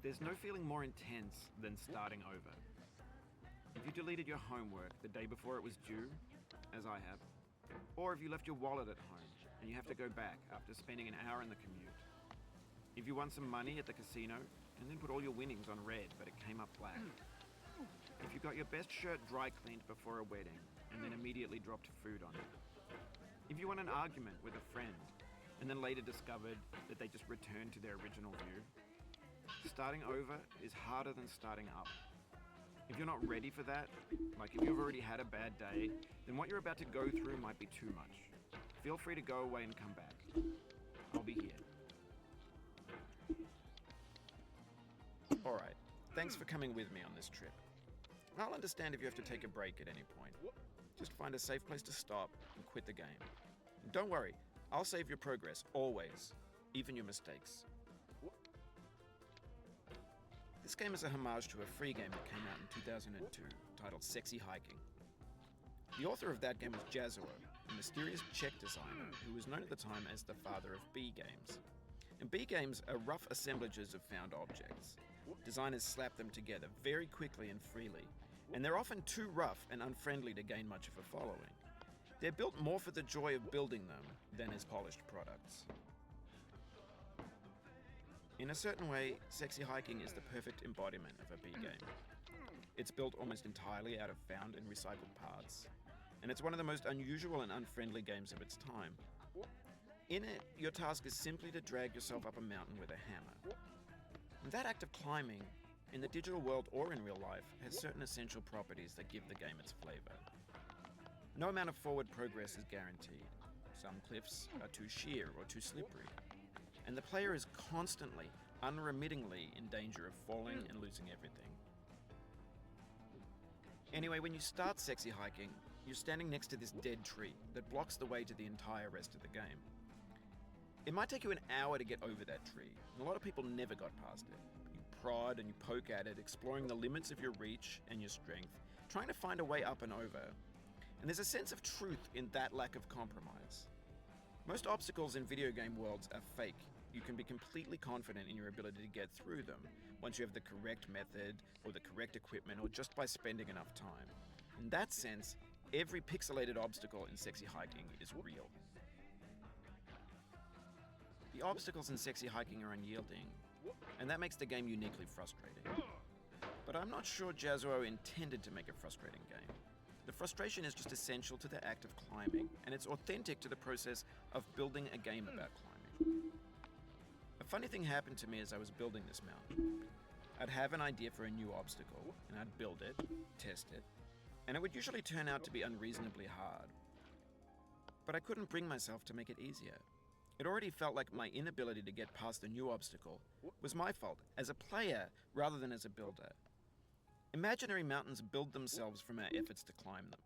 There's no feeling more intense than starting over. If you deleted your homework the day before it was due, as I have, or if you left your wallet at home and you have to go back after spending an hour in the commute. If you won some money at the casino and then put all your winnings on red but it came up black. If you got your best shirt dry cleaned before a wedding and then immediately dropped food on it. If you won an argument with a friend and then later discovered that they just returned to their original view. Starting over is harder than starting up. If you're not ready for that, like if you've already had a bad day, then what you're about to go through might be too much. Feel free to go away and come back. I'll be here. Alright, thanks for coming with me on this trip. I'll understand if you have to take a break at any point. Just find a safe place to stop and quit the game. And don't worry, I'll save your progress, always, even your mistakes. This game is a homage to a free game that came out in 2002, titled Sexy Hiking. The author of that game was Jazzuo, a mysterious Czech designer who was known at the time as the father of B games. And B games are rough assemblages of found objects. Designers slap them together very quickly and freely, and they're often too rough and unfriendly to gain much of a following. They're built more for the joy of building them than as polished products. In a certain way, Sexy Hiking is the perfect embodiment of a B game. It's built almost entirely out of found and recycled parts, and it's one of the most unusual and unfriendly games of its time. In it, your task is simply to drag yourself up a mountain with a hammer. And that act of climbing, in the digital world or in real life, has certain essential properties that give the game its flavor. No amount of forward progress is guaranteed. Some cliffs are too sheer or too slippery. And the player is constantly, unremittingly in danger of falling and losing everything. Anyway, when you start Sexy Hiking, you're standing next to this dead tree that blocks the way to the entire rest of the game. It might take you an hour to get over that tree, and a lot of people never got past it. You prod and you poke at it, exploring the limits of your reach and your strength, trying to find a way up and over. And there's a sense of truth in that lack of compromise. Most obstacles in video game worlds are fake. You can be completely confident in your ability to get through them once you have the correct method or the correct equipment or just by spending enough time. In that sense, every pixelated obstacle in Sexy Hiking is real. The obstacles in Sexy Hiking are unyielding, and that makes the game uniquely frustrating. But I'm not sure Jazzuo intended to make a frustrating game. The frustration is just essential to the act of climbing, and it's authentic to the process of building a game about climbing. A funny thing happened to me as I was building this mountain. I'd have an idea for a new obstacle, and I'd build it, test it, and it would usually turn out to be unreasonably hard. But I couldn't bring myself to make it easier. It already felt like my inability to get past the new obstacle was my fault as a player rather than as a builder. Imaginary mountains build themselves from our efforts to climb them,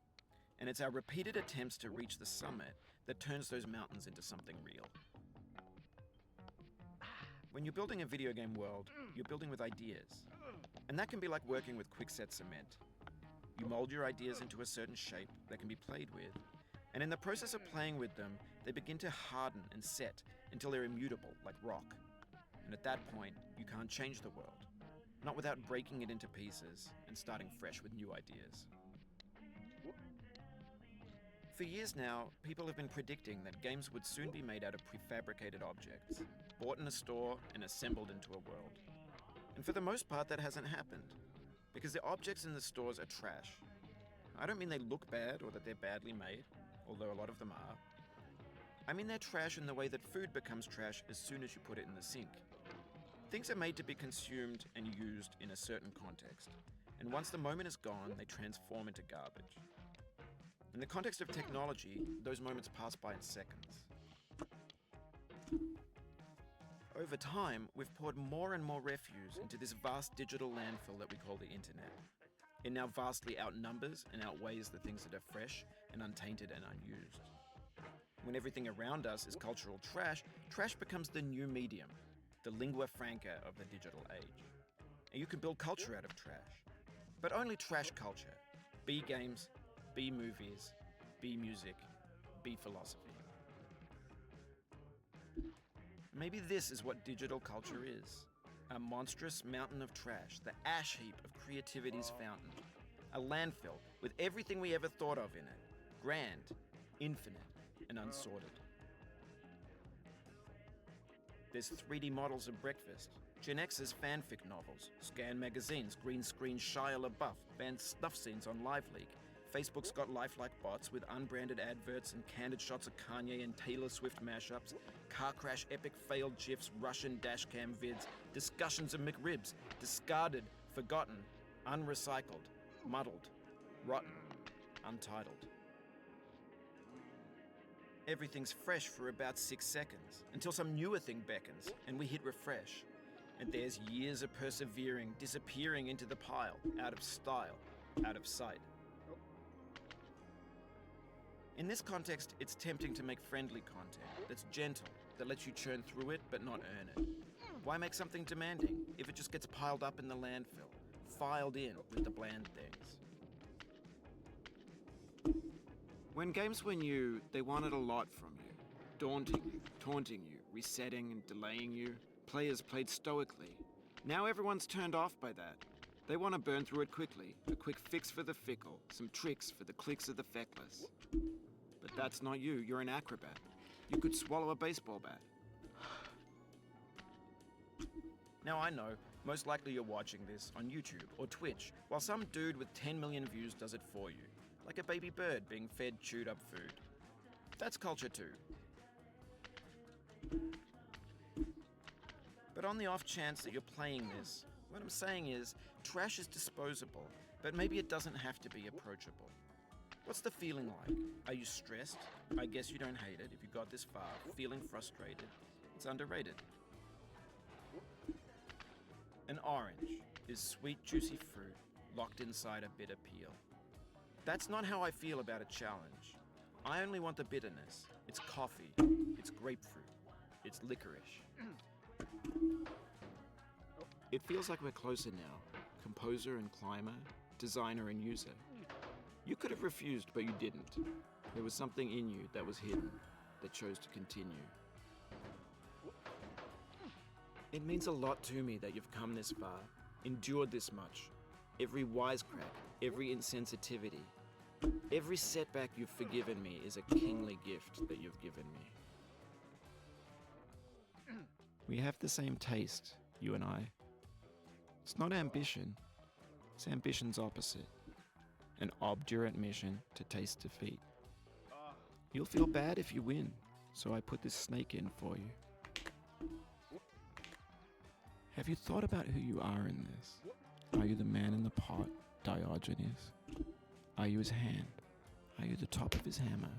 and it's our repeated attempts to reach the summit that turns those mountains into something real. When you're building a video game world, you're building with ideas, and that can be like working with quickset cement. You mold your ideas into a certain shape that can be played with, and in the process of playing with them, they begin to harden and set until they're immutable, like rock. And at that point, you can't change the world. Not without breaking it into pieces and starting fresh with new ideas. For years now, people have been predicting that games would soon be made out of prefabricated objects, bought in a store and assembled into a world. And for the most part, that hasn't happened, because the objects in the stores are trash. I don't mean they look bad or that they're badly made, although a lot of them are. I mean they're trash in the way that food becomes trash as soon as you put it in the sink. Things are made to be consumed and used in a certain context, and once the moment is gone, they transform into garbage. In the context of technology, those moments pass by in seconds. Over time, we've poured more and more refuse into this vast digital landfill that we call the internet. It now vastly outnumbers and outweighs the things that are fresh and untainted and unused. When everything around us is cultural trash, trash becomes the new medium, the lingua franca of the digital age. And you can build culture out of trash. But only trash culture. B games, B movies, B music, B philosophy. Maybe this is what digital culture is. A monstrous mountain of trash, the ash heap of creativity's fountain. A landfill with everything we ever thought of in it. Grand, infinite, and unsorted. There's 3D models of breakfast, Gen X's fanfic novels, scan magazines, green screen Shia LaBeouf, banned snuff scenes on Live Leak. Facebook's got lifelike bots with unbranded adverts and candid shots of Kanye and Taylor Swift mashups, car crash epic failed GIFs, Russian dashcam vids, discussions of McRibs, discarded, forgotten, unrecycled, muddled, rotten, untitled. Everything's fresh for about 6 seconds, until some newer thing beckons, and we hit refresh. And there's years of persevering, disappearing into the pile, out of style, out of sight. In this context, it's tempting to make friendly content that's gentle, that lets you churn through it but not earn it. Why make something demanding if it just gets piled up in the landfill, filed in with the bland things? When games were new, they wanted a lot from you. Daunting you, taunting you, resetting and delaying you. Players played stoically. Now everyone's turned off by that. They want to burn through it quickly. A quick fix for the fickle. Some tricks for the clicks of the feckless. But that's not you. You're an acrobat. You could swallow a baseball bat. Now I know, most likely you're watching this on YouTube or Twitch, while some dude with 10 million views does it for you. Like a baby bird being fed chewed up food. That's culture too. But on the off chance that you're playing this, what I'm saying is, trash is disposable, but maybe it doesn't have to be approachable. What's the feeling like? Are you stressed? I guess you don't hate it if you got this far. Feeling frustrated? It's underrated. An orange is sweet, juicy fruit locked inside a bitter peel. That's not how I feel about a challenge. I only want the bitterness. It's coffee. It's grapefruit. It's licorice. It feels like we're closer now. Composer and climber, designer and user. You could have refused, but you didn't. There was something in you that was hidden, that chose to continue. It means a lot to me that you've come this far, endured this much. Every wisecrack, every insensitivity, every setback you've forgiven me is a kingly gift that you've given me. We have the same taste, you and I. It's not ambition. It's ambition's opposite. An obdurate mission to taste defeat. You'll feel bad if you win, so I put this snake in for you. Have you thought about who you are in this? Are you the man in the pot, Diogenes? Are you his hand? Are you the top of his hammer?